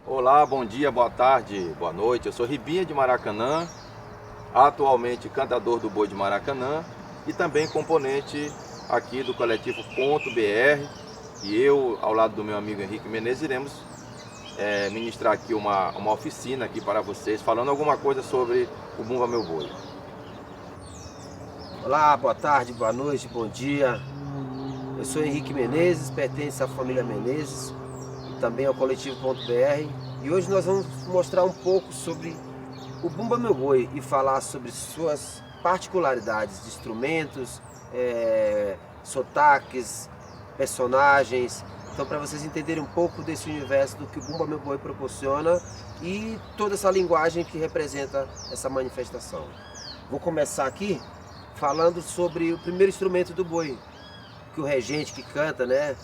Olá, bom dia, boa tarde, boa noite. Eu sou Ribinha de Maracanã, atualmente cantador do Boi de Maracanã e também componente aqui do coletivo Ponto BR. E eu, ao lado do meu amigo Henrique Menezes, iremos ministrar aqui uma oficina aqui para vocês, falando alguma coisa sobre o Bumba Meu Boi. Olá, boa tarde, boa noite, bom dia. Eu sou Henrique Menezes, pertenço à família Menezes e também ao coletivo Ponto BR. E hoje nós vamos mostrar um pouco sobre o Bumba Meu Boi e falar sobre suas particularidades de instrumentos, sotaques, personagens. Então, para vocês entenderem um pouco desse universo do que o Bumba Meu Boi proporciona e toda essa linguagem que representa essa manifestação. Vou começar aqui falando sobre o primeiro instrumento do boi, que o regente que canta, né?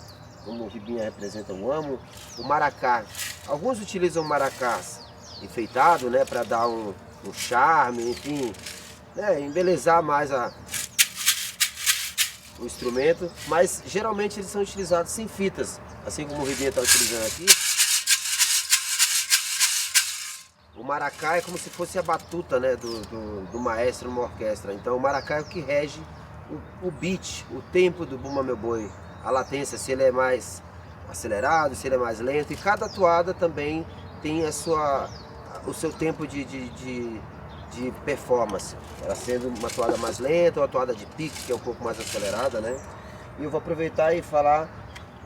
Como o Ribinha representa o amo, o maracá. Alguns utilizam o maracá enfeitado, né? Para dar um charme, enfim, né, embelezar mais o instrumento, mas geralmente eles são utilizados sem fitas, assim como o Ribinha está utilizando aqui. O maracá é como se fosse a batuta, né, do maestro numa orquestra. Então o maracá é o que rege o beat, o tempo do Bumba Meu Boi, a latência, se ele é mais acelerado, se ele é mais lento. E cada atuada também tem o seu tempo de performance, ela sendo uma atuada mais lenta, uma atuada de pique, que é um pouco mais acelerada, né? E eu vou aproveitar e falar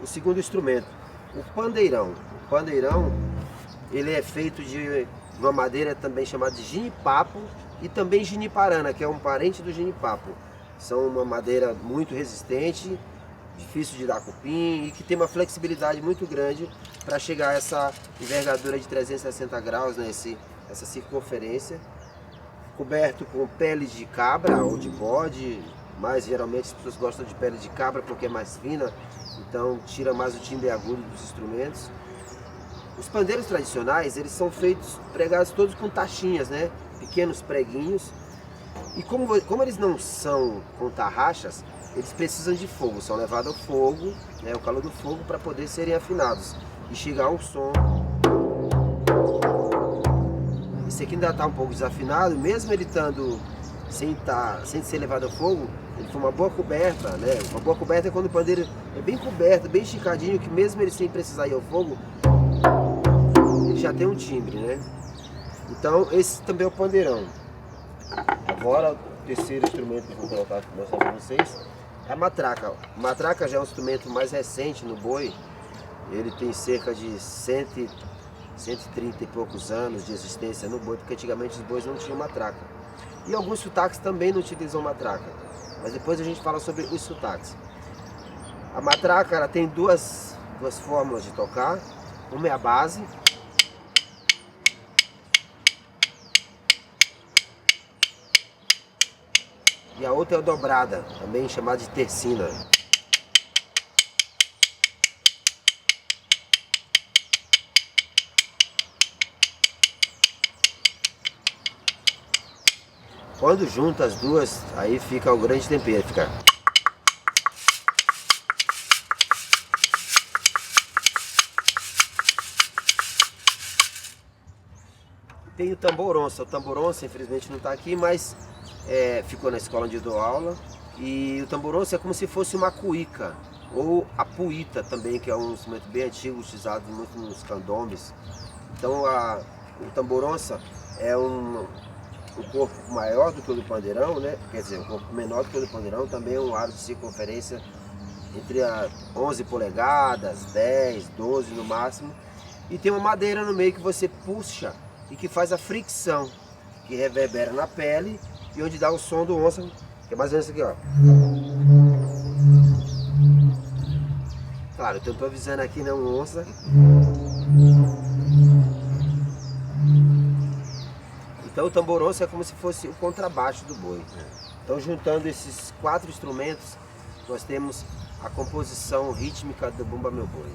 o segundo instrumento, o pandeirão. O pandeirão, ele é feito de uma madeira também chamada de ginipapo e também giniparana, que é um parente do ginipapo. São uma madeira muito resistente, difícil de dar cupim e que tem uma flexibilidade muito grande para chegar a essa envergadura de 360 graus, né, essa circunferência. Coberto com pele de cabra ou de bode, mas geralmente as pessoas gostam de pele de cabra porque é mais fina, então tira mais o timbre agudo dos instrumentos. Os pandeiros tradicionais, eles são pregados todos com taxinhas, né? Pequenos preguinhos. E como eles não são com tarraxas, eles precisam de fogo, são levados ao fogo, né, o calor do fogo, para poder serem afinados e chegar a um som. Esse aqui ainda está um pouco desafinado, mesmo ele estando sem ser levado ao fogo, ele foi uma boa coberta, né? Uma boa coberta é quando o pandeiro é bem coberto, bem esticadinho, que mesmo ele sem precisar ir ao fogo, ele já tem um timbre, né? Então esse também é o pandeirão. Agora o terceiro instrumento que eu vou colocar aqui, mostrar para vocês é a matraca. A matraca já é um instrumento mais recente no boi, ele tem cerca de 130 e poucos anos de existência no boi, porque antigamente os bois não tinham matraca. E alguns sotaques também não utilizam matraca, mas depois a gente fala sobre os sotaques. A matraca, ela tem duas fórmulas de tocar, uma é a base, e a outra é a dobrada, também chamada de tercina. Quando junta as duas, aí fica o grande tempero, fica... Tem o tamboronça. O tamboronça, infelizmente, não está aqui, mas ficou na escola onde eu dou aula. E o tamboronça é como se fosse uma cuíca, ou a puíta também, que é um instrumento bem antigo, utilizado muito nos candombes. Então o tamboronça é um corpo maior do que o do pandeirão, né? Quer dizer, um corpo menor do que o do pandeirão, também é um aro de circunferência entre 11 polegadas, 10, 12 no máximo. E tem uma madeira no meio que você puxa e que faz a fricção, que reverbera na pele e onde dá o som do onça, que é mais ou menos isso aqui, ó. Claro, eu estou avisando aqui, não onça. Então o tamboronça é como se fosse o contrabaixo do boi. Então, juntando esses quatro instrumentos, nós temos a composição rítmica do Bumba Meu Boi.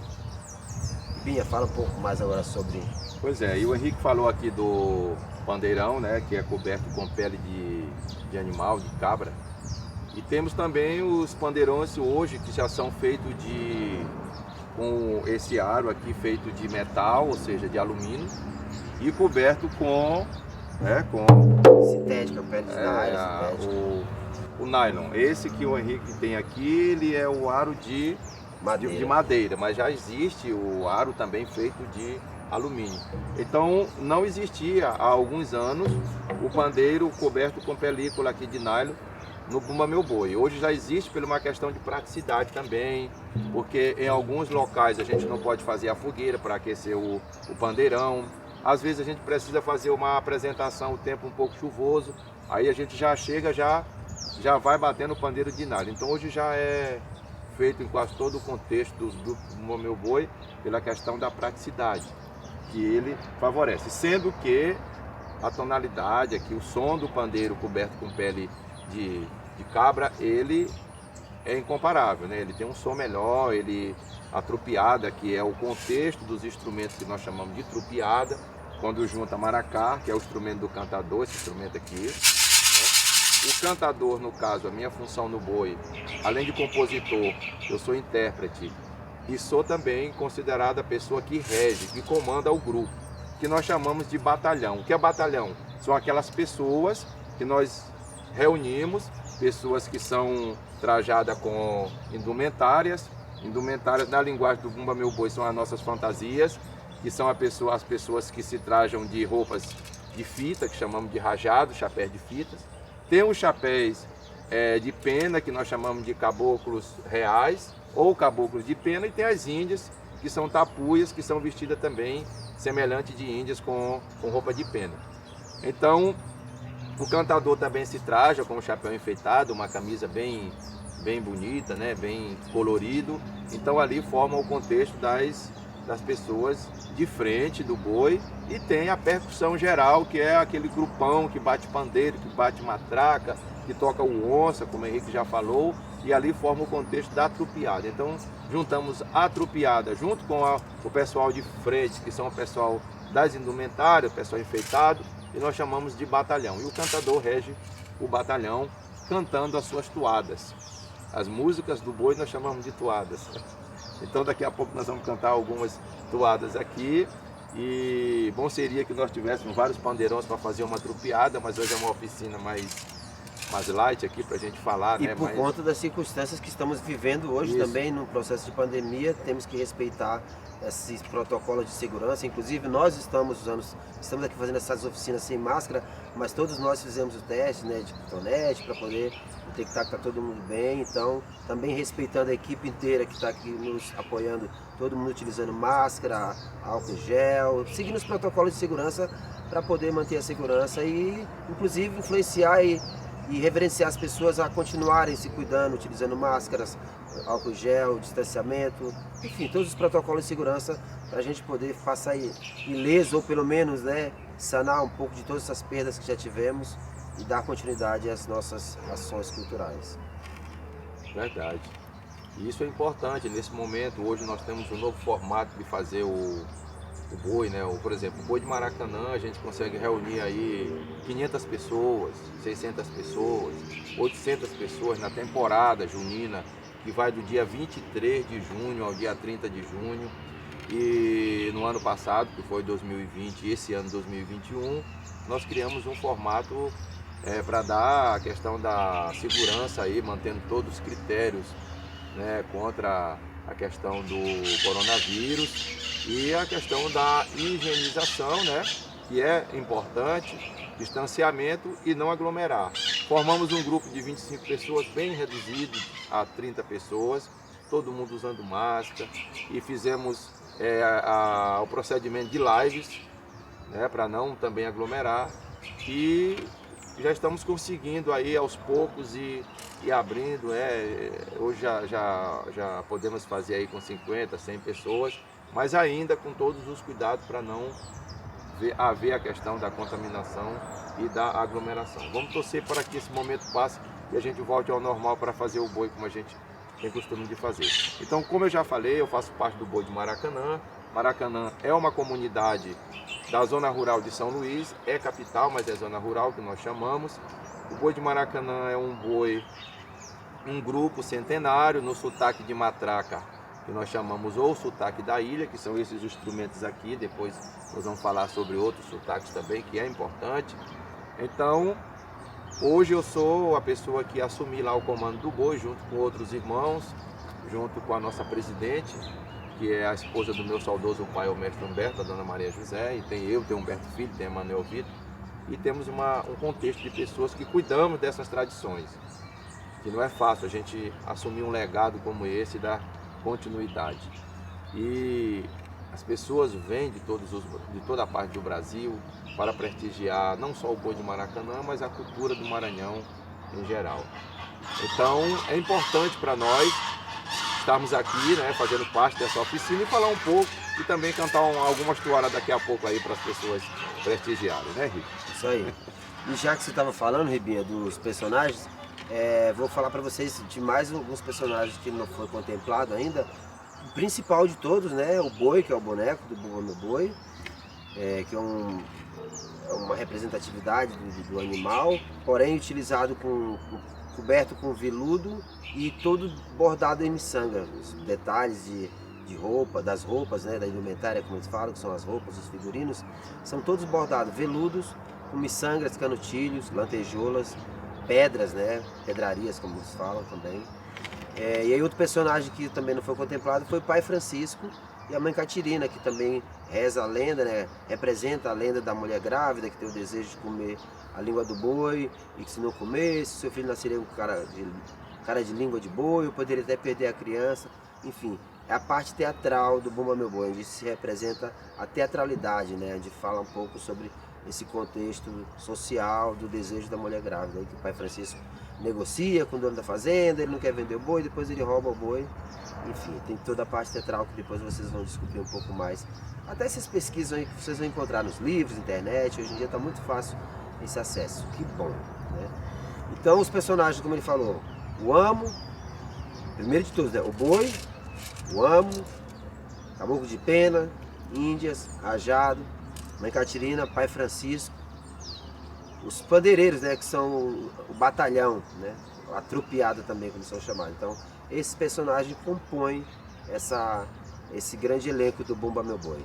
Binha, fala um pouco mais agora sobre... Pois é, e o Henrique falou aqui do pandeirão, né, que é coberto com pele de animal, de cabra. E temos também os pandeirões hoje que já são feitos com esse aro aqui feito de metal, ou seja, de alumínio, e coberto com Sintética, pele de nylon, sintética. o nylon. Esse que o Henrique tem aqui, ele é o aro de madeira, mas já existe o aro também feito de alumínio. Então não existia há alguns anos o pandeiro coberto com película aqui de nylon no Bumba Meu Boi. Hoje já existe por uma questão de praticidade também, porque em alguns locais a gente não pode fazer a fogueira para aquecer o pandeirão. Às vezes a gente precisa fazer uma apresentação, o tempo um pouco chuvoso, aí a gente já chega, já vai batendo o pandeiro de nylon. Então hoje já é feito em quase todo o contexto do Bumba Meu Boi pela questão da praticidade, que ele favorece. Sendo que a tonalidade aqui, o som do pandeiro coberto com pele de cabra, ele é incomparável, né? Ele tem um som melhor, a trupiada, que é o contexto dos instrumentos que nós chamamos de trupiada, quando junta maracá, que é o instrumento do cantador, esse instrumento aqui, né? O cantador, no caso, a minha função no boi, além de compositor, eu sou intérprete e sou também considerada a pessoa que rege, que comanda o grupo, que nós chamamos de batalhão. O que é batalhão? São aquelas pessoas que nós reunimos, pessoas que são trajadas com indumentárias. Indumentárias, na linguagem do Bumba Meu Boi, são as nossas fantasias, que são as pessoas que se trajam de roupas de fita, que chamamos de rajado, chapéus de fitas. Tem os chapéus de pena, que nós chamamos de caboclos reais, ou caboclos de pena, e tem as índias, que são tapuias, que são vestidas também semelhante de índias com roupa de pena. Então, o cantador também se traja com o chapéu enfeitado, uma camisa bem bonita, né? Bem colorido. Então ali forma o contexto das pessoas de frente do boi, e tem a percussão geral, que é aquele grupão que bate pandeiro, que bate matraca, que toca o onça, como o Henrique já falou, e ali forma o contexto da trupiada. Então juntamos a trupiada junto com o pessoal de frente, que são o pessoal das indumentárias, o pessoal enfeitado, e nós chamamos de batalhão. E o cantador rege o batalhão cantando as suas toadas. As músicas do boi nós chamamos de toadas. Então daqui a pouco nós vamos cantar algumas toadas aqui. E bom seria que nós tivéssemos vários pandeirões para fazer uma trupiada, mas hoje é uma oficina mais light aqui para a gente falar. E né? por conta das circunstâncias que estamos vivendo hoje também, no processo de pandemia, temos que respeitar esses protocolos de segurança. Inclusive nós estamos aqui fazendo essas oficinas sem máscara, mas todos nós fizemos o teste, né, de cotonete, para poder detectar que está todo mundo bem. Então também respeitando a equipe inteira que está aqui nos apoiando, todo mundo utilizando máscara, álcool gel, seguindo os protocolos de segurança para poder manter a segurança e inclusive influenciar e reverenciar as pessoas a continuarem se cuidando, utilizando máscaras, álcool gel, distanciamento, enfim, todos os protocolos de segurança para a gente poder passar ileso, ou pelo menos, né, sanar um pouco de todas essas perdas que já tivemos e dar continuidade às nossas ações culturais. Verdade. E isso é importante nesse momento. Hoje nós temos um novo formato de fazer o boi, né? Por exemplo, o boi de Maracanã, a gente consegue reunir aí 500 pessoas, 600 pessoas, 800 pessoas na temporada junina, que vai do dia 23 de junho ao dia 30 de junho. E no ano passado, que foi 2020, e esse ano 2021, nós criamos um formato para dar a questão da segurança aí, mantendo todos os critérios, né, contra a questão do coronavírus e a questão da higienização, né, que é importante, distanciamento e não aglomerar. Formamos um grupo de 25 pessoas, bem reduzido a 30 pessoas, todo mundo usando máscara, e fizemos o procedimento de lives, né, para não também aglomerar, e já estamos conseguindo aí aos poucos e abrindo, hoje já podemos fazer aí com 50, 100 pessoas, mas ainda com todos os cuidados para não haver a questão da contaminação e da aglomeração. Vamos torcer para que esse momento passe e a gente volte ao normal para fazer o boi como a gente tem costume de fazer. Então, como eu já falei, eu faço parte do boi de Maracanã. Maracanã é uma comunidade da zona rural de São Luís, é capital, mas é zona rural que nós chamamos. O boi de Maracanã é um boi, um grupo centenário, no sotaque de matraca que nós chamamos ou sotaque da ilha, que são esses instrumentos aqui, depois nós vamos falar sobre outros sotaques também, que é importante. Então, hoje eu sou a pessoa que assumi lá o comando do boi, junto com outros irmãos, junto com a nossa presidente, que é a esposa do meu saudoso pai, o mestre Humberto, a dona Maria José, e tem Humberto Filho, tem Emanuel Vitor, e temos um contexto de pessoas que cuidamos dessas tradições, que não é fácil a gente assumir um legado como esse e dar continuidade. E as pessoas vêm de toda a parte do Brasil para prestigiar não só o boi de Maracanã, mas a cultura do Maranhão em geral. Então é importante para nós estarmos aqui, né, fazendo parte dessa oficina e falar um pouco e também cantar algumas toadas daqui a pouco aí para as pessoas prestigiarem, né, Rico? Isso aí. E já que você estava falando, Ribinha, dos personagens, vou falar para vocês de mais alguns personagens que não foi contemplado ainda. O principal de todos, né, o boi, que é o boneco do Bumba Meu Boi, que é uma representatividade do animal, porém utilizado coberto com veludo e todo bordado em miçanga. Os detalhes de roupa, das roupas, né, da indumentária, como eles falam, que são as roupas, os figurinos, são todos bordados, veludos, com miçangas, canutilhos, lantejoulas, pedras, né, pedrarias, como eles falam também. E aí outro personagem que também não foi contemplado foi o pai Francisco e a mãe Catirina, que também reza a lenda, né, representa a lenda da mulher grávida que tem o desejo de comer a língua do boi e que se não comesse, seu filho nasceria com cara de língua de boi, ou poderia até perder a criança. Enfim, é a parte teatral do Bumba Meu Boi, onde se representa a teatralidade, né, onde fala um pouco sobre esse contexto social do desejo da mulher grávida, que o pai Francisco negocia com o dono da fazenda, ele não quer vender o boi, depois ele rouba o boi. Enfim, tem toda a parte teatral que depois vocês vão descobrir um pouco mais. Até essas pesquisas aí que vocês vão encontrar nos livros, internet, hoje em dia está muito fácil esse acesso, que bom, né? Então os personagens, como ele falou, o amo, primeiro de todos, né? O boi, o amo, caboclo de pena, índias, rajado, mãe Catirina, pai Francisco, os pandeireiros, né, que são o batalhão, né, a trupeada também, como são chamados. Então, esses personagens compõem esse grande elenco do Bumba Meu Boi.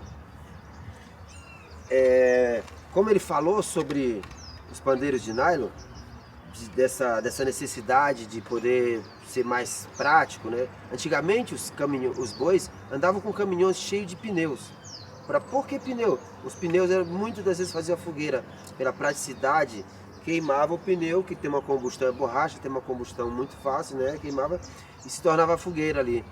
Como ele falou sobre os pandeiros de nylon, dessa necessidade de poder ser mais prático, né? Antigamente os bois andavam com caminhões cheios de pneus. Por que pneu? Os pneus muitas das vezes faziam fogueira pela praticidade, queimava o pneu, que tem uma combustão, borracha tem uma combustão muito fácil, né? Queimava e se tornava fogueira ali.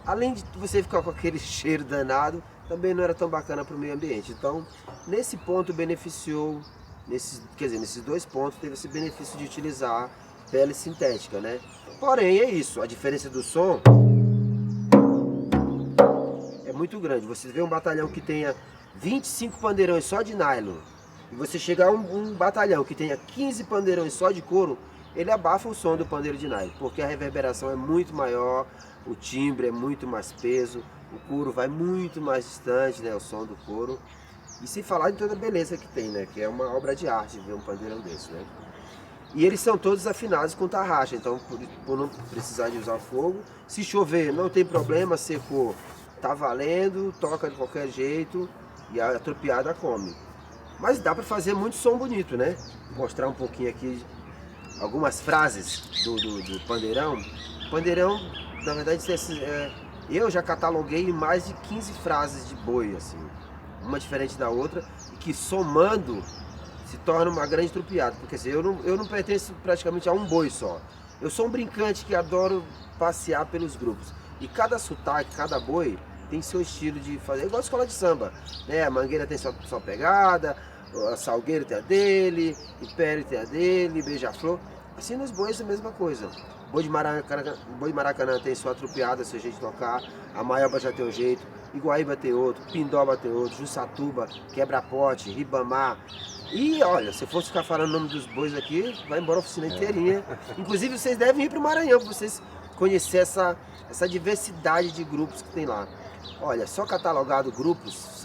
Além de você ficar com aquele cheiro danado, também não era tão bacana para o meio ambiente. Então, nesse ponto beneficiou, nesses dois pontos teve esse benefício de utilizar pele sintética, né? Porém é isso, a diferença do som é muito grande. Você vê um batalhão que tenha 25 pandeirões só de nylon e você chegar a um batalhão que tenha 15 pandeirões só de couro, ele abafa o som do pandeiro de nylon, porque a reverberação é muito maior, o timbre é muito mais peso, o couro vai muito mais distante, né, o som do couro. E sem falar de toda a beleza que tem, né, que é uma obra de arte ver um pandeirão desse, né. E eles são todos afinados com tarraxa, então por não precisar de usar fogo, se chover não tem problema, secou, tá valendo, toca de qualquer jeito e a tropiada come. Mas dá para fazer muito som bonito, né? Vou mostrar um pouquinho aqui algumas frases do pandeirão. O pandeirão, na verdade, eu já cataloguei mais de 15 frases de boi, assim, uma diferente da outra, e que somando se torna uma grande tropiada, porque assim, eu não pertenço praticamente a um boi só. Eu sou um brincante que adoro passear pelos grupos, e cada sotaque, cada boi tem seu estilo de fazer, igual a escola de samba, né? A Mangueira tem sua pegada, a Salgueiro tem a dele, Império tem a dele, Beija-Flor. Assim nos bois é a mesma coisa. Boi de Maracanã tem sua trupeada, se a gente tocar, a Maioba já tem um jeito, Iguaíba tem outro, Pindoba tem outro, Jussatuba, Quebra-Pote, Ribamar. E olha, se eu fosse ficar falando o nome dos bois aqui, vai embora a oficina inteirinha. Inclusive vocês devem ir para o Maranhão para vocês conhecerem essa diversidade de grupos que tem lá. Olha, só catalogado grupos,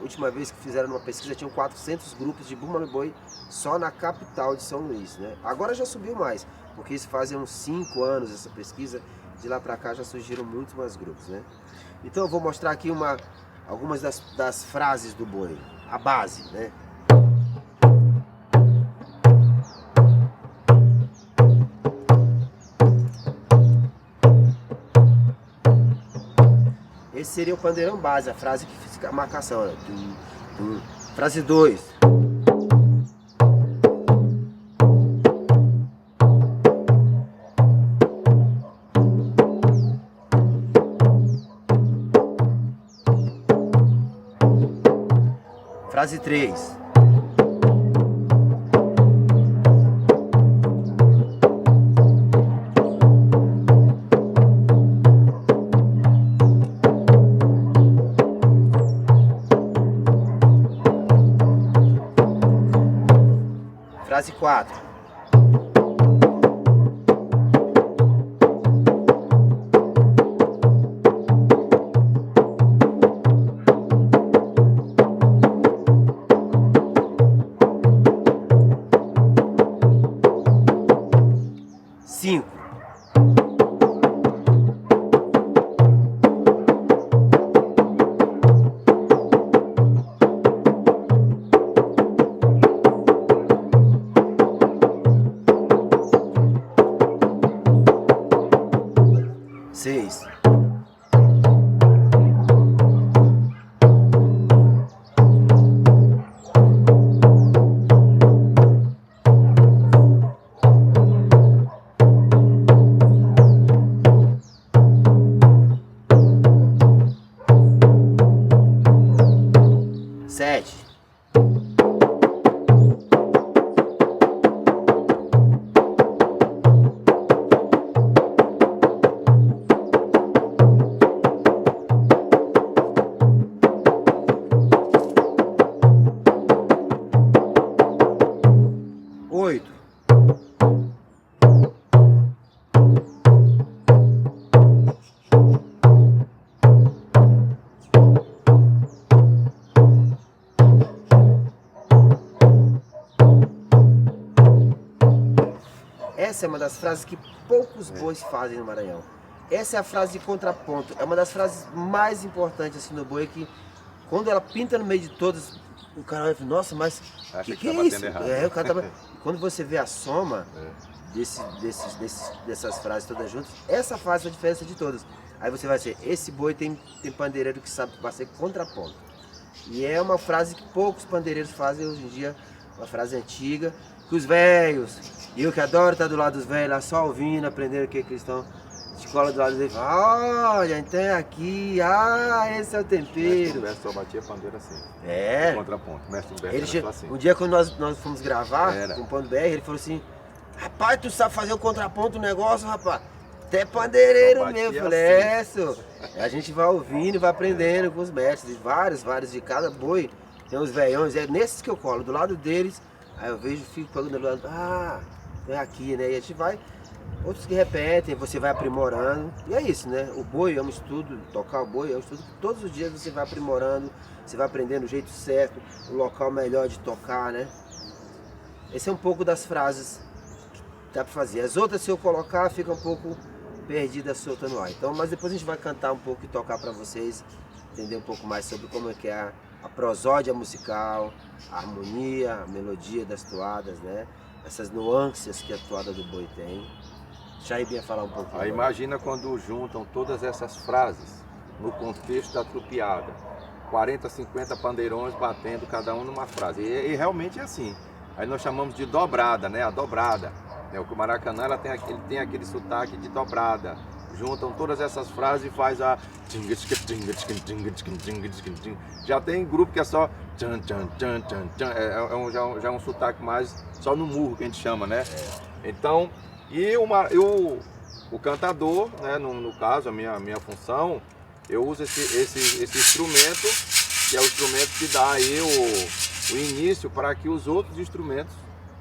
última vez que fizeram uma pesquisa, tinham 400 grupos de Bumba Meu Boi só na capital de São Luís, né? Agora já subiu mais, porque isso fazem uns 5 anos essa pesquisa, de lá para cá já surgiram muitos mais grupos, né? Então eu vou mostrar aqui algumas das frases do boi, a base, né? Esse seria o pandeirão base, a frase que fica a marcação, né? Frase 2. Frase 3. Frase 4. Seis. Sete. Oito. Essa é uma das frases que poucos bois fazem no Maranhão. Essa é a frase de contraponto. É uma das frases mais importantes assim no boi, que quando ela pinta no meio de todas, o cara vai falar, nossa, mas que é isso? O cara tava... Quando você vê a soma dessas frases todas juntas, essa faz a diferença de todas. Aí você vai dizer, esse boi tem pandeireiro que sabe fazer contraponto. E é uma frase que poucos pandeireiros fazem hoje em dia, uma frase antiga, que os velhos, e eu que adoro estar do lado dos velhos, lá só ouvindo, aprendendo o que eles estão, escola do lado deles, olha, então é aqui, esse é o tempero. O mestre só batia pandeiro assim. É. Contraponto. Mestre Humberto assim. Um dia quando nós fomos gravar com o Ponto BR, ele falou assim, rapaz, tu sabe fazer o contraponto do negócio, rapaz? Até pandeireiro mesmo. Eu falei, assim. A gente vai ouvindo, vai aprendendo com os mestres, vários de cada boi. Tem os velhões, é nesses que eu colo, do lado deles, aí eu vejo, fico pegando do lado, é aqui, né? E a gente vai, outros que repetem, você vai aprimorando. E é isso, né? O boi é um estudo, tocar o boi é um estudo que todos os dias você vai aprimorando, você vai aprendendo o jeito certo, o local melhor de tocar, né? Esse é um pouco das frases que dá pra fazer. As outras, se eu colocar, fica um pouco perdida, solta no ar. Então, mas depois a gente vai cantar um pouco e tocar para vocês, entender um pouco mais sobre como é que é a prosódia musical, a harmonia, a melodia das toadas, né? Essas nuances que a toada do boi tem. Jair ia falar um pouquinho. Aí imagina quando juntam todas essas frases no contexto da trupeada. 40, 50 pandeirões batendo cada um numa frase. E realmente é assim. Aí nós chamamos de dobrada, né? A dobrada. O Maracanã ele tem aquele sotaque de dobrada. Juntam todas essas frases e faz a... Já tem grupo que é só... Já é um sotaque mais só no murro que a gente chama, né? Então, o cantador, né? No caso, a minha função, eu uso esse instrumento, que é o instrumento que dá aí o início para que os outros instrumentos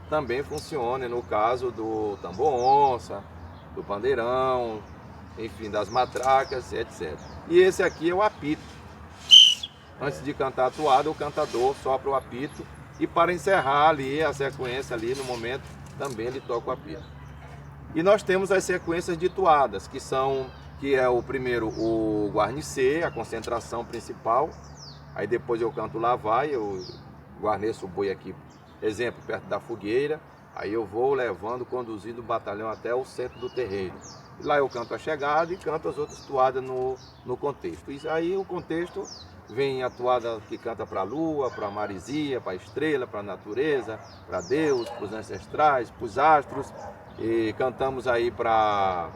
também funcionem, no caso do tambor-onça, do pandeirão, enfim, das matracas, etc. E esse aqui é o apito. Antes de cantar a toada, o cantador sopra o apito e para encerrar ali a sequência ali no momento, também ele toca o apito. E nós temos as sequências de toadas, que é o primeiro o guarnecer, a concentração principal. Aí depois eu canto Lá Vai, eu guarneço o boi aqui, exemplo, perto da fogueira. Aí eu vou levando, conduzindo o batalhão até o centro do terreiro. E lá eu canto a chegada e canto as outras toadas no contexto. E aí o contexto vem a toada que canta para a lua, para a marisia, para a estrela, para a natureza, para Deus, para os ancestrais, para os astros. E cantamos aí para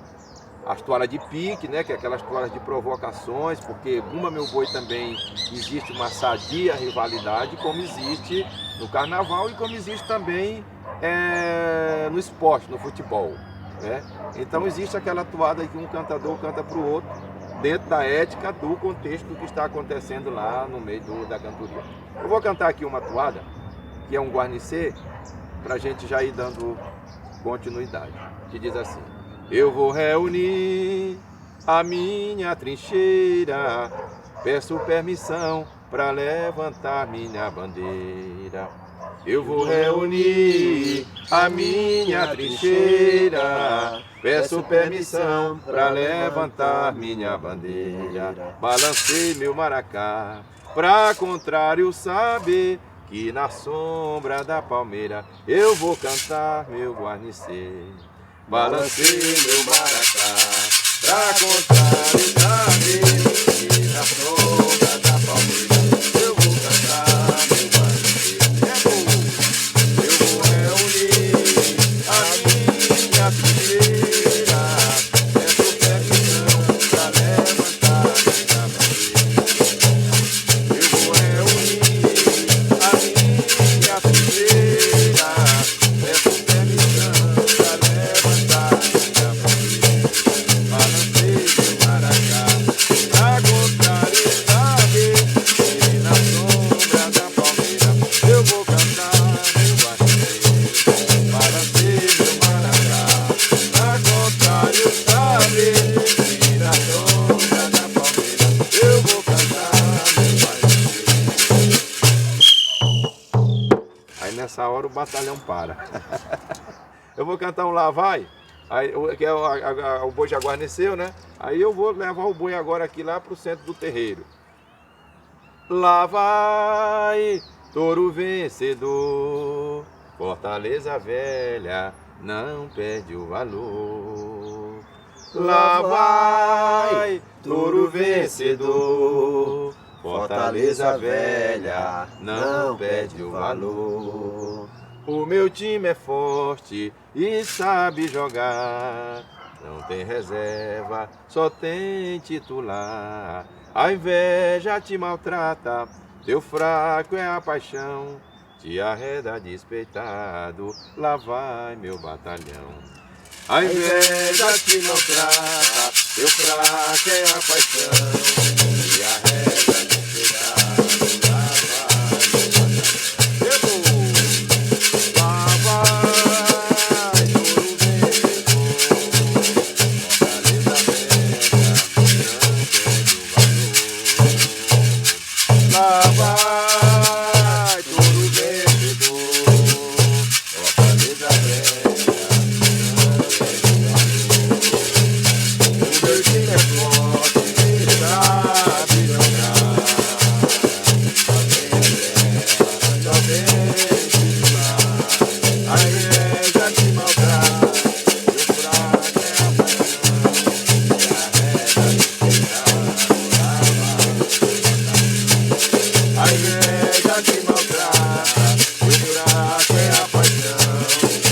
as toadas de pique, né, que é aquelas toadas de provocações, porque Bumba Meu Boi também existe uma sadia rivalidade, como existe no carnaval e como existe também no esporte, no futebol, né? Então existe aquela toada que um cantador canta para o outro, dentro da ética do contexto do que está acontecendo lá no meio da cantoria. Eu vou cantar aqui uma toada, que é um guarnecer, para a gente já ir dando continuidade, que diz assim: eu vou reunir a minha trincheira, peço permissão para levantar minha bandeira. Eu vou reunir a minha trincheira, peço permissão para levantar minha bandeira. Balancei meu maracá, pra contrário saber que na sombra da palmeira eu vou cantar meu guarnecer. Balancei meu maracá, pra contrário saber que na sombra da palmeira eu vou cantar meu guarnecer. Eu vou reunir a minha trincheira, peço permissão pra levantar minha bandeira. Eu vou reunir a minha trincheira, peço permissão pra levantar minha bandeira. Balancei meu maracá, pra contrário saber que na sombra da palmeira eu vou cantar meu guarnecer. Balancei meu maracá, pra contrário saber que na sombra da palmeira eu vou cantar meu guarnecer. Aí nessa hora o batalhão para. Eu vou cantar um Lá Vai, aí, que é o boi já guarneceu, né? Aí eu vou levar o boi agora aqui lá pro centro do terreiro. Lá vai, touro vencedor, Fortaleza velha não perde o valor. Lá vai, touro vencedor, Fortaleza velha não perde o valor. O meu time é forte e sabe jogar, não tem reserva, só tem titular. A inveja te maltrata, teu fraco é a paixão, te arreda despeitado, lá vai meu batalhão. A inveja te maltrata, teu fraco é a paixão, te arreda despeitado, lá vai meu batalhão. Lá vai, touro vencedor, Fortaleza velha não perde o valor. Lá vai, touro vencedor, Fortaleza velha não perde o valor. O meu time é forte, sabe jogar, só tem reserva, só tem titular. A inveja te maltrata, teu fraco é a paixão, te arreda despeitado, lá vai meu batalhão. A inveja te maltrata, teu fraco é a paixão,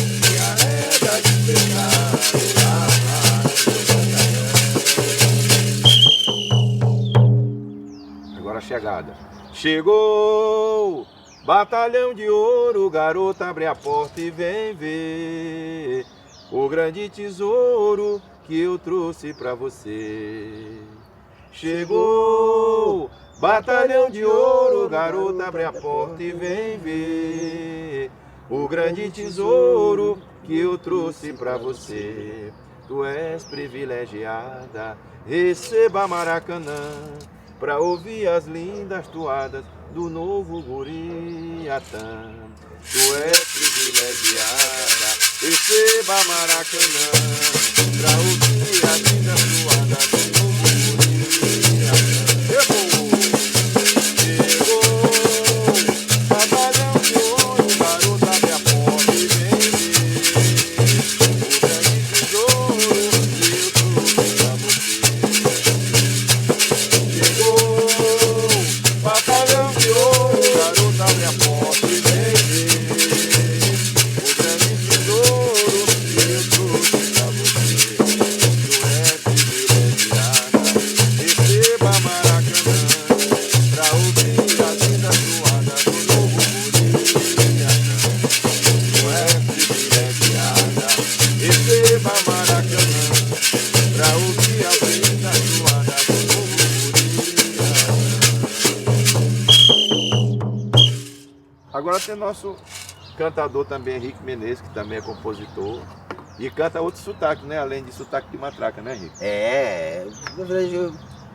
te arreda despeitado, lá vai meu batalhão. Agora a chegada. Chegou! Batalhão de ouro, garota, abre a porta e vem ver o grande tesouro que eu trouxe pra você. Chegou! Batalhão de ouro, garota, abre a porta e vem ver o grande tesouro que eu trouxe pra você. Tu és privilegiada, receba Maracanã, pra ouvir as lindas toadas do novo Guriatã. Tu és privilegiada, receba Maracanã, pra ouvir a vida suada do novo chegou, batalhão de ouro, garoto abre a porta e vem ver o grande tesouro que eu trouxe pra você. Chegou, batalhão de ouro, garoto abre a porta e vem ver o grande tesouro que eu trouxe pra você. Receba Maracanã, pra ouvir a vida suada do novo Muriaçã. Oeste privilegiada, receba Maracanã, pra ouvir a vida suada do novo Muriaçã. Agora tem nosso cantador também, Henrique Menezes, que também é compositor. E canta outro sotaque, né? Além de sotaque de matraca, né, Henrique? Na verdade,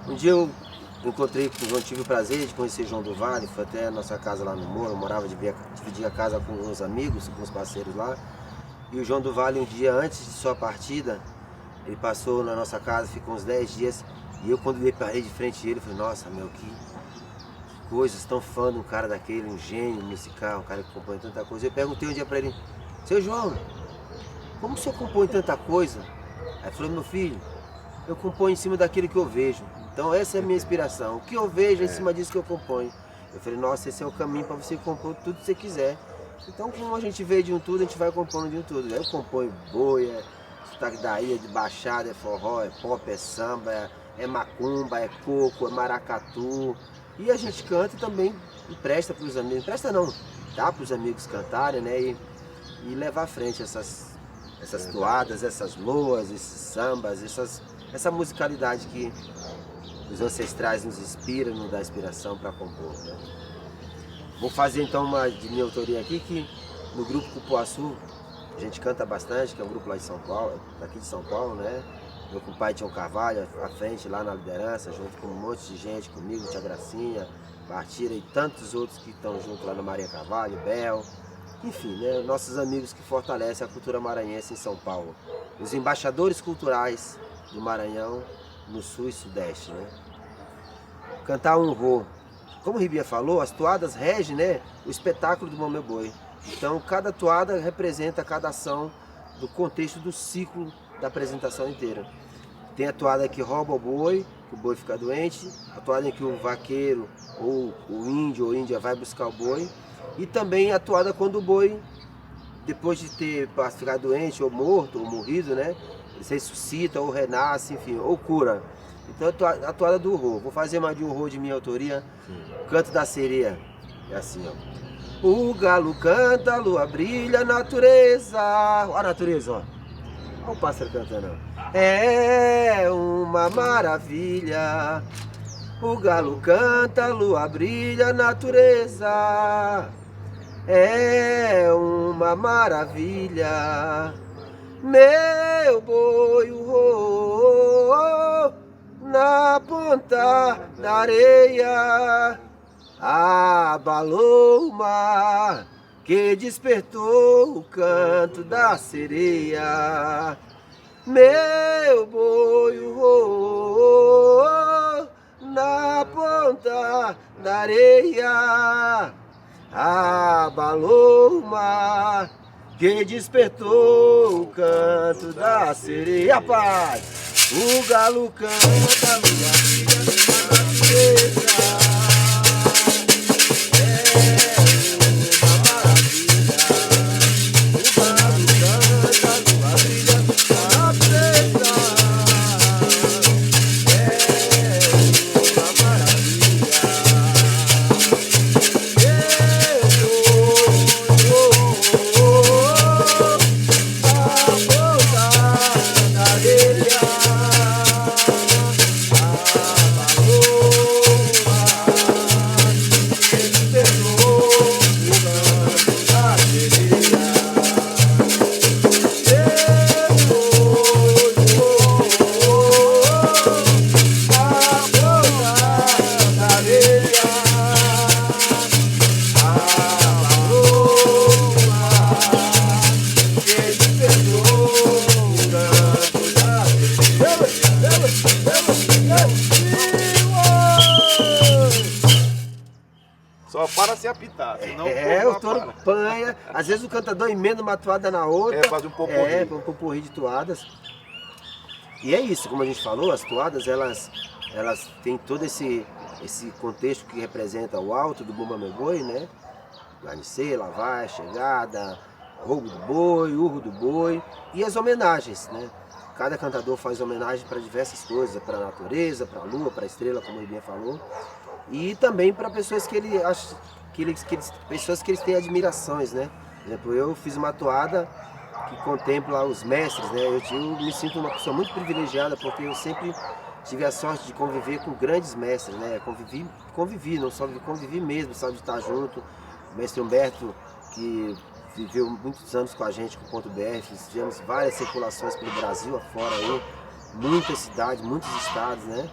um dia eu encontrei, eu tive o prazer de conhecer João do Vale, foi até a nossa casa lá no Moro, eu morava, dividia a casa com uns amigos, com os parceiros lá. E o João do Vale, um dia antes de sua partida, ele passou na nossa casa, ficou uns 10 dias, e eu quando eu parei de frente a ele, falei, nossa, meu, que coisas, tão fã de um cara daquele, um gênio musical, um cara que compõe tanta coisa. Eu perguntei um dia pra ele, seu João, como o senhor compõe tanta coisa? Aí ele falou, meu filho, eu componho em cima daquilo que eu vejo. Então essa é a minha inspiração. O que eu vejo é em cima disso que eu componho. Eu falei, nossa, esse é o caminho para você compor tudo que você quiser. Então como a gente vê de um tudo, a gente vai compondo de um tudo. Aí eu componho boi, sotaque da ilha, de baixada, é forró, é pop, é samba, é macumba, é coco, é maracatu. E a gente canta e também empresta para os amigos. Empresta não, dá para os amigos cantarem, né? E levar à frente essas toadas, essas loas, esses sambas, essa musicalidade que os ancestrais nos inspiram, nos dá inspiração para compor, né? Vou fazer então uma de minha autoria aqui, que no grupo Cupuaçu a gente canta bastante, que é um grupo lá de São Paulo, daqui de São Paulo, né? Meu compadre Tião Carvalho à frente lá na liderança, junto com um monte de gente, comigo, Tia Gracinha, Bartira e tantos outros que estão junto lá na Maria Carvalho, Bel. Enfim, né, nossos amigos que fortalecem a cultura maranhense em São Paulo. Os embaixadores culturais do Maranhão, no Sul e Sudeste, né? Cantar um rô. Como o Ribia falou, as toadas regem, né, o espetáculo do Bumba Meu Boi. Então, cada toada representa cada ação do contexto do ciclo da apresentação inteira. Tem a toada que rouba o boi, que o boi fica doente. A toada em que o vaqueiro, ou o índio ou índia vai buscar o boi. E também a toada quando o boi, depois de ter ficado doente ou morto ou morrido, né, ele se ressuscita ou renasce, enfim, ou cura. Então a toada do rô. Vou fazer mais de um rô de minha autoria. Canto da Sereia. É assim, ó. O galo canta, a lua brilha, a natureza. Ó a natureza, ó. Olha o pássaro cantando. É uma maravilha. O galo canta, a lua brilha, a natureza. É uma maravilha. Meu boi, na ponta da areia, abalou o mar que despertou o canto da sereia. Meu boi, na ponta da areia, abalou o mar que despertou o canto da sereia. Paz! O galo canta, a lua brilha na natureza. ele perdoa. Só para se apitar, senão o touro panha. Às vezes o cantador emenda uma toada na outra. Faz um popurrí. Um popurrí de toadas. E é isso, como a gente falou, as toadas, elas têm todo esse contexto que representa o alto do Bumba Meu Boi, né? Guarnecer, lavar, chegada, roubo do boi, urro do boi e as homenagens, né? Cada cantador faz homenagem para diversas coisas, para a natureza, para a lua, para a estrela, como o Ribinha falou, e também para pessoas que ele acha pessoas que eles têm admirações, né? Por exemplo, eu fiz uma toada que contempla os mestres, né? Eu me sinto uma pessoa muito privilegiada porque eu sempre tive a sorte de conviver com grandes mestres, né? Convivi, não só convivi mesmo, só de estar junto. O mestre Humberto, que viveu muitos anos com a gente, com o Ponto BR, fizemos várias circulações pelo Brasil afora aí, muitas cidades, muitos estados, né?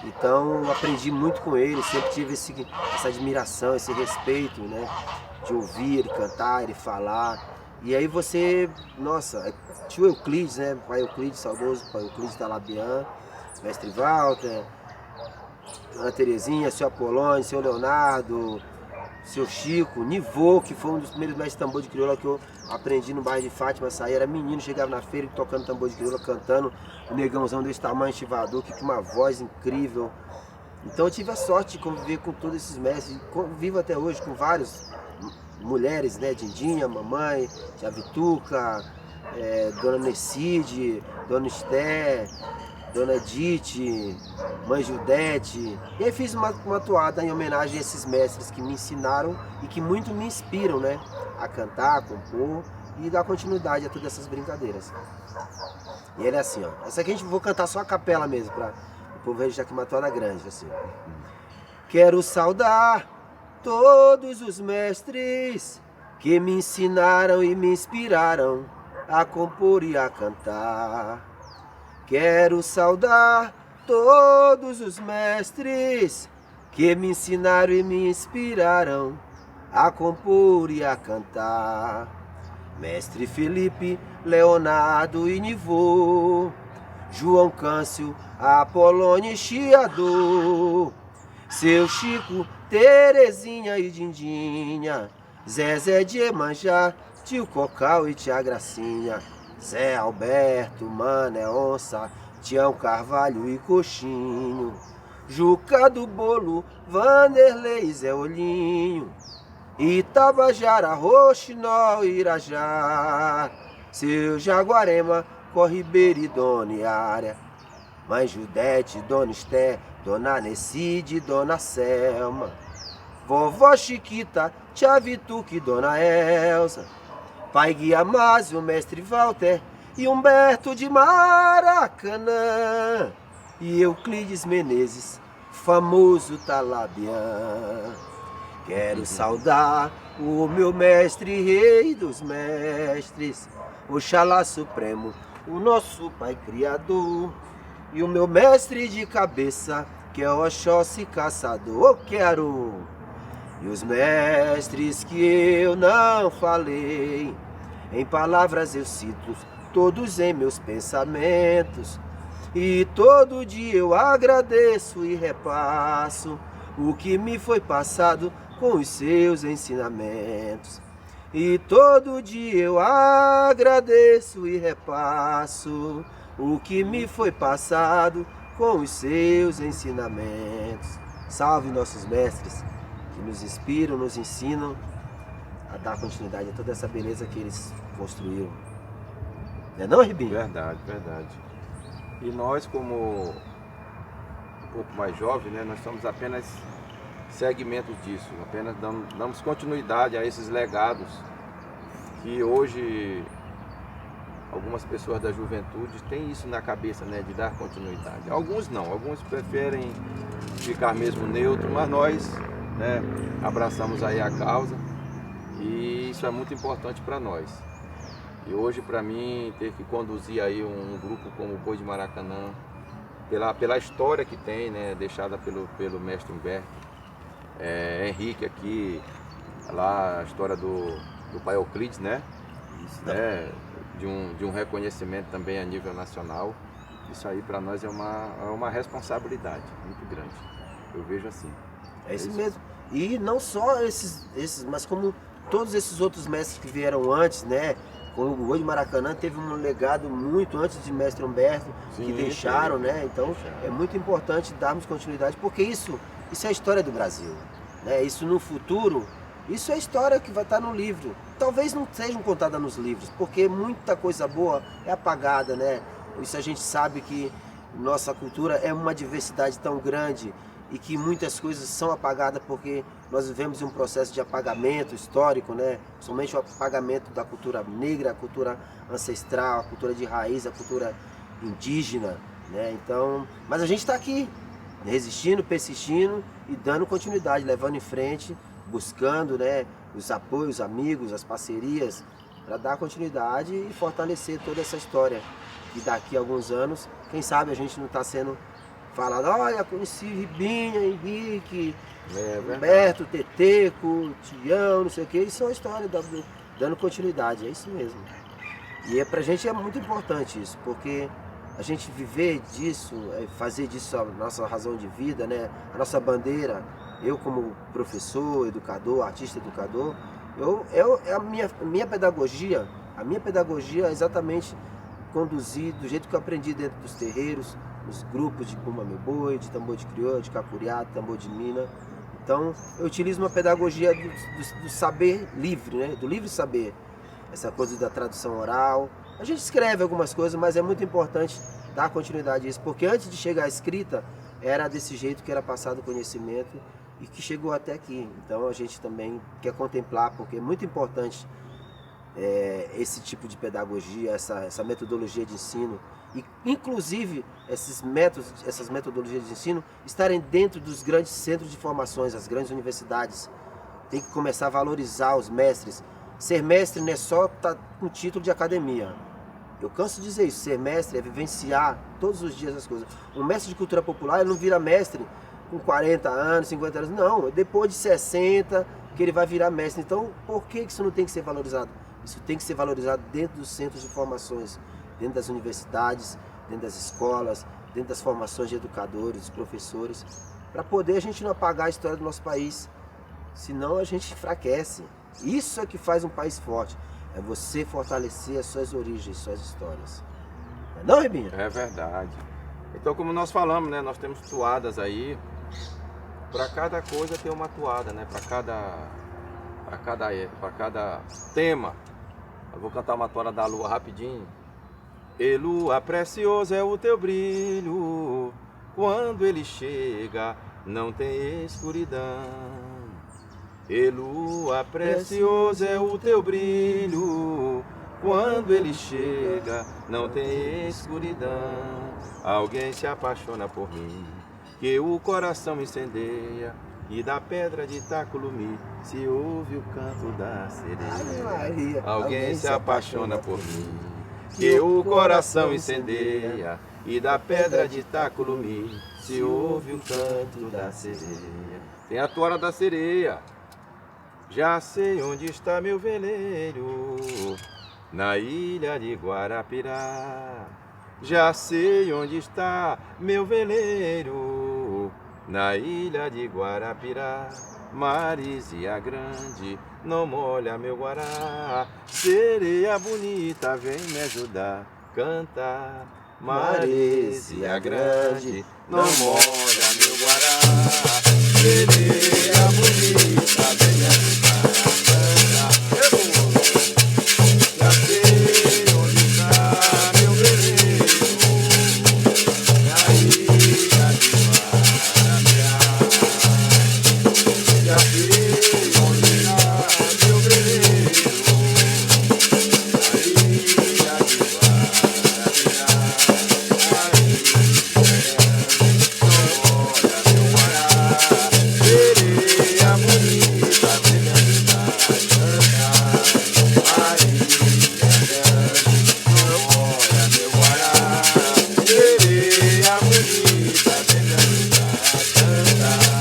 Então aprendi muito com ele, sempre tive essa admiração, esse respeito, né? De ouvir ele cantar, ele falar. E aí você, nossa, tio Euclides, né? Pai Euclides, saudoso pai Euclides Talabian, mestre Walter, Ana Terezinha, seu Apolônio, seu Leonardo, seu Chico, Nivô, que foi um dos primeiros mestres de tambor de crioula que eu aprendi no bairro de Fátima, saía, era menino, chegava na feira tocando tambor de crioula, cantando, o negãozão desse tamanho, chivador, que tinha uma voz incrível. Então eu tive a sorte de conviver com todos esses mestres, convivo até hoje com várias mulheres, né, Dindinha, mamãe, Tia Vituca, Dona Necide, Dona Esté, Dona Edith, Mãe Judete. E aí fiz uma toada em homenagem a esses mestres que me ensinaram e que muito me inspiram, né? A cantar, a compor e dar continuidade a todas essas brincadeiras. E ele é assim, ó. Essa aqui a gente vou cantar só a capela mesmo, para o povo registrar aqui uma toada grande, assim. Quero saudar todos os mestres que me ensinaram e me inspiraram a compor e a cantar. Quero saudar todos os mestres que me ensinaram e me inspiraram a compor e a cantar. Mestre Felipe, Leonardo e Nivô, João Câncio, Apolônio e Chiador, seu Chico, Terezinha e Dindinha, Zezé de Emanjá, tio Cocal e tia Gracinha, Zé Alberto, Mané Onça, Tião Carvalho e Coxinho, Juca do Bolo, Vanderlei e Zé Olhinho, Itabajara, Roxinol e Irajá, seu Jaguarema, Corribeira e Dona Iária, Mãe Judete, Dona Esté, Dona Necide, Dona Selma, Vovó Chiquita, Tia Vituca e Dona Elza, Pai Guiamazio, Mestre Walter e Humberto de Maracanã, e Euclides Menezes, famoso Talabian. Quero saudar o meu mestre, rei dos mestres, Oxalá Supremo, o nosso Pai Criador, e o meu mestre de cabeça, que é Oxóssi Caçador. Eu quero. E os mestres que eu não falei, em palavras eu cito, todos em meus pensamentos, e todo dia eu agradeço e repasso o que me foi passado com os seus ensinamentos. E todo dia eu agradeço e repasso o que me foi passado com os seus ensinamentos. Salve nossos mestres que nos inspiram, nos ensinam a dar continuidade a toda essa beleza que eles construíram. Não é não, Ribinho? Verdade, verdade. E nós, como um pouco mais jovens, né, nós somos apenas segmentos disso, apenas damos continuidade a esses legados que hoje algumas pessoas da juventude têm isso na cabeça, né, de dar continuidade. Alguns não, alguns preferem ficar mesmo neutro, mas nós, né, abraçamos aí a causa e isso é muito importante para nós. E hoje, para mim, ter que conduzir aí um grupo como o Boi de Maracanã, pela história que tem, né, deixada pelo mestre Humberto, Henrique aqui, lá a história do pai Euclides, né, Isso, né, de um reconhecimento também a nível nacional. Isso aí para nós é uma responsabilidade muito grande. Eu vejo assim. É isso mesmo. E não só esses, mas como todos esses outros mestres que vieram antes, né? Como o Boi de Maracanã teve um legado muito antes de mestre Humberto, Sim, que deixaram, sim. né? Então é muito importante darmos continuidade, porque isso é a história do Brasil, né? Isso no futuro, isso é a história que vai estar no livro. Talvez não sejam contadas nos livros, porque muita coisa boa é apagada, né? Isso a gente sabe que nossa cultura é uma diversidade tão grande e que muitas coisas são apagadas porque nós vivemos um processo de apagamento histórico, né? Somente o apagamento da cultura negra, a cultura ancestral, a cultura de raiz, a cultura indígena, né? Então, mas a gente está aqui, resistindo, persistindo e dando continuidade, levando em frente, buscando, né, os apoios, amigos, as parcerias, para dar continuidade e fortalecer toda essa história. E daqui a alguns anos, quem sabe a gente não está sendo falado, olha, conheci Ribinha, Henrique, Humberto, Teteco, Tião, não sei o que, isso é uma história dando continuidade, é isso mesmo. E pra gente é muito importante isso, porque a gente viver disso, fazer disso a nossa razão de vida, né? A nossa bandeira, eu como professor, educador, artista educador, a minha pedagogia é exatamente conduzir do jeito que eu aprendi dentro dos terreiros, nos grupos de Bumba Meu Boi, de tambor de crioula, de cacuriá, tambor de mina. Então eu utilizo uma pedagogia do saber livre, né? Do livre saber, essa coisa da tradução oral. A gente escreve algumas coisas, mas é muito importante dar continuidade a isso, porque antes de chegar à escrita, era desse jeito que era passado o conhecimento e que chegou até aqui. Então a gente também quer contemplar, porque é muito importante esse tipo de pedagogia, essa metodologia de ensino, e inclusive esses métodos, essas metodologias de ensino estarem dentro dos grandes centros de formações, as grandes universidades. Tem que começar a valorizar os mestres. Ser mestre não é só estar com título de academia. Eu canso de dizer isso, ser mestre é vivenciar todos os dias as coisas. Um mestre de cultura popular, ele não vira mestre com 40 anos, 50 anos, não, depois de 60 que ele vai virar mestre. Então, por que isso não tem que ser valorizado? Isso tem que ser valorizado dentro dos centros de formações, dentro das universidades, dentro das escolas, dentro das formações de educadores, de professores, para poder a gente não apagar a história do nosso país, senão a gente enfraquece. Isso é que faz um país forte, é você fortalecer as suas origens, suas histórias. Não, Ribinha? É verdade. Então, como nós falamos, né, nós temos toadas aí, para cada coisa tem uma toada, né, para cada tema. Eu vou cantar uma toada da lua rapidinho. E lua preciosa é o teu brilho, quando ele chega não tem escuridão. E lua preciosa é o teu brilho, quando ele chega não tem escuridão. Alguém se apaixona por mim, que o coração incendeia, e da pedra de Itaculumi se ouve o canto da sereia. Alguém se apaixona por mim, que o coração incendeia, e da pedra de Itaculumi se ouve o canto da sereia. Tem a toada da sereia. Já sei onde está meu veleiro, na ilha de Guarapirá. Já sei onde está meu veleiro, na ilha de Guarapirá. Marizia grande, não molha meu guará. Sereia bonita, vem me ajudar, cantar. Marizia grande, não molha meu guará. Sereia bonita, vem me ajudar, cantar. Já sei onde está meu veleiro, na ilha de Guarapirá. Já sei onde está meu veleiro, na ilha de Guarapirá. Sereia bonita, vem me ajudar a cantar. Maria grande, não molha meu guará. Sereia bonita, vem me ajudar a cantar.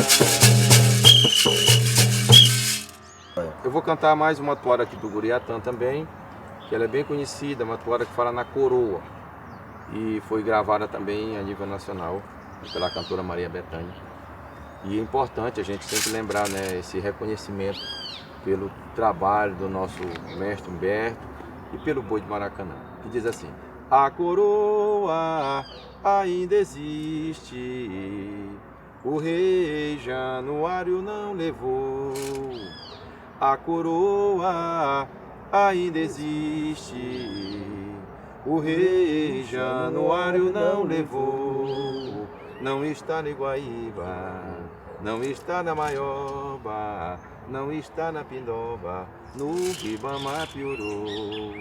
Eu vou cantar mais uma toada aqui do Guriatã também, que ela é bem conhecida, uma toada que fala na coroa. E foi gravada também a nível nacional pela cantora Maria Bethânia. E é importante a gente sempre lembrar, né, esse reconhecimento pelo trabalho do nosso mestre Humberto e pelo Boi de Maracanã, que diz assim: a coroa ainda existe, o rei Januário não levou. A coroa ainda existe, o rei Januário não levou. Não está na Iguaíba, não está na Maioba, não está na Pindoba, no Ribamar piorou.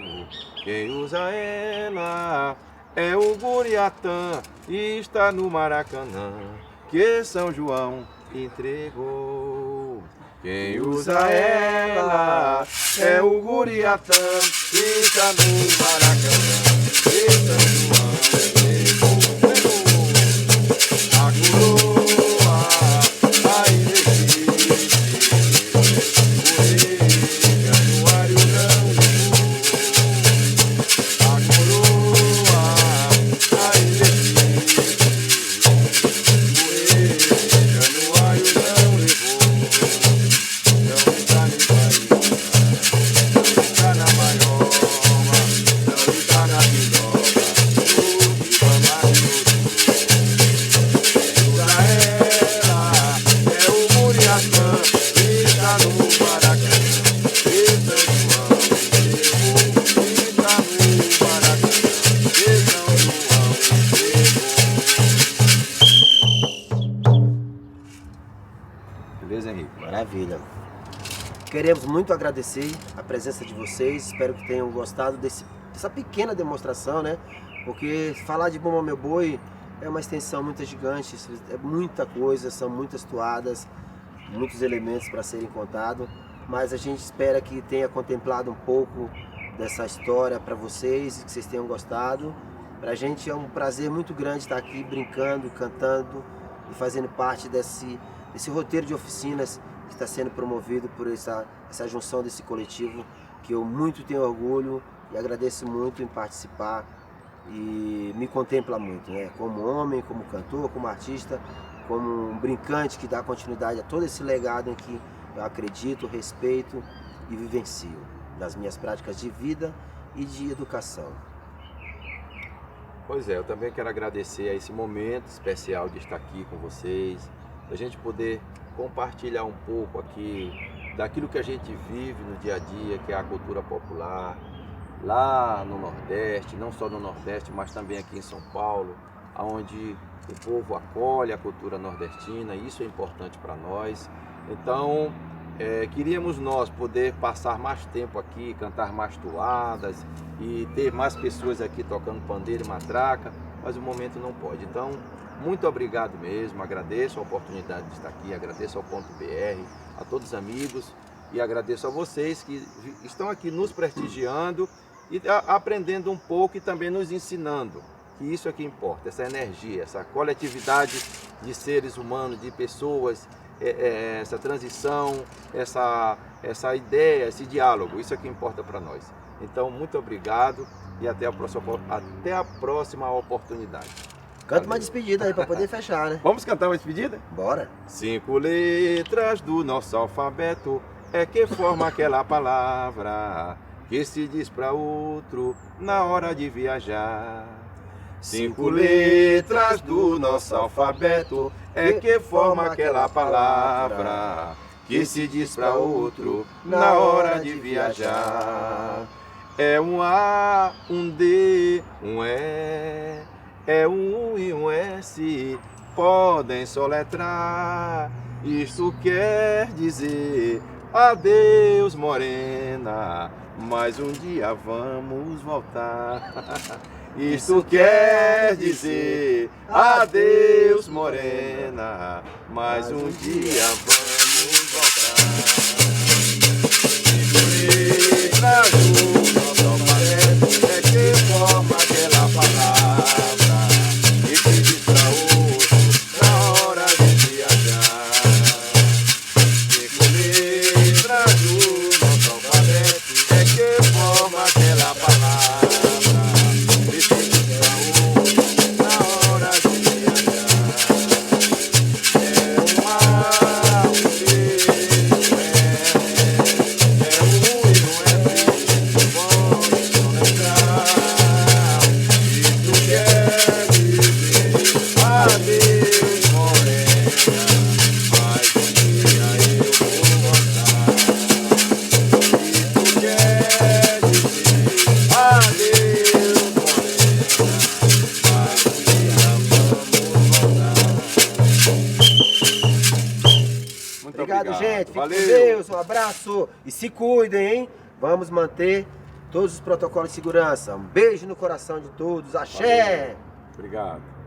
Quem usa ela é o Guriatã e está no Maracanã, que São João entregou. Quem usa ela é o Guriatã e está no Maracanã, que São João entregou. A coroa ainda existe, o rei Januário não levou. A coroa ainda existe, o rei Januário não levou. Não está na Iguaíba, não está na Maioba, não está na Pindoba, no Ribamar piorou. Beleza, Henrique? Maravilha. Queremos muito agradecer a presença de vocês, espero que tenham gostado dessa pequena demonstração, né? Porque falar de Bumba Meu Boi é uma extensão muito gigante, é muita coisa, são muitas toadas, muitos elementos para serem contados, mas a gente espera que tenha contemplado um pouco dessa história para vocês e que vocês tenham gostado. Para a gente é um prazer muito grande estar aqui brincando, cantando e fazendo parte desse roteiro de oficinas que está sendo promovido por essa junção desse coletivo, que eu muito tenho orgulho e agradeço muito em participar e me contempla muito, né? Como homem, como cantor, como artista, como um brincante que dá continuidade a todo esse legado em que eu acredito, respeito e vivencio das minhas práticas de vida e de educação. Pois é, eu também quero agradecer a esse momento especial de estar aqui com vocês, da gente poder compartilhar um pouco aqui daquilo que a gente vive no dia a dia, que é a cultura popular, lá no Nordeste, não só no Nordeste, mas também aqui em São Paulo, onde o povo acolhe a cultura nordestina, e isso é importante para nós. Então, queríamos nós poder passar mais tempo aqui, cantar mais toadas e ter mais pessoas aqui tocando pandeiro e matraca, mas o momento não pode. Então, muito obrigado mesmo, agradeço a oportunidade de estar aqui, agradeço ao Ponto BR, a todos os amigos e agradeço a vocês que estão aqui nos prestigiando e aprendendo um pouco e também nos ensinando, que isso é que importa, essa energia, essa coletividade de seres humanos, de pessoas, essa transição, essa ideia, esse diálogo, isso é que importa para nós. Então, muito obrigado e até a próxima oportunidade. Canta uma despedida aí para poder fechar, né? Vamos cantar uma despedida? Bora! 5 letras do nosso alfabeto é que forma aquela palavra que se diz para outro na hora de viajar. 5 letras do nosso alfabeto é que forma aquela palavra que se diz para outro na hora de viajar. É um A, um D, um E, é um U e um S, podem soletrar. Isto quer dizer adeus, morena, mas um dia vamos voltar. Isto quer dizer adeus, morena, mas um dia vamos voltar. Letras do nosso alfabeto é que forma aquela palavra que se diz pra outro na hora de viajar. 5 letras do nosso alfabeto é que forma aquela palavra gente. Fique Valeu. com Deus, um abraço. E se cuidem, hein? Vamos manter todos os protocolos de segurança. Um beijo no coração de todos. Axé! Valeu. Obrigado.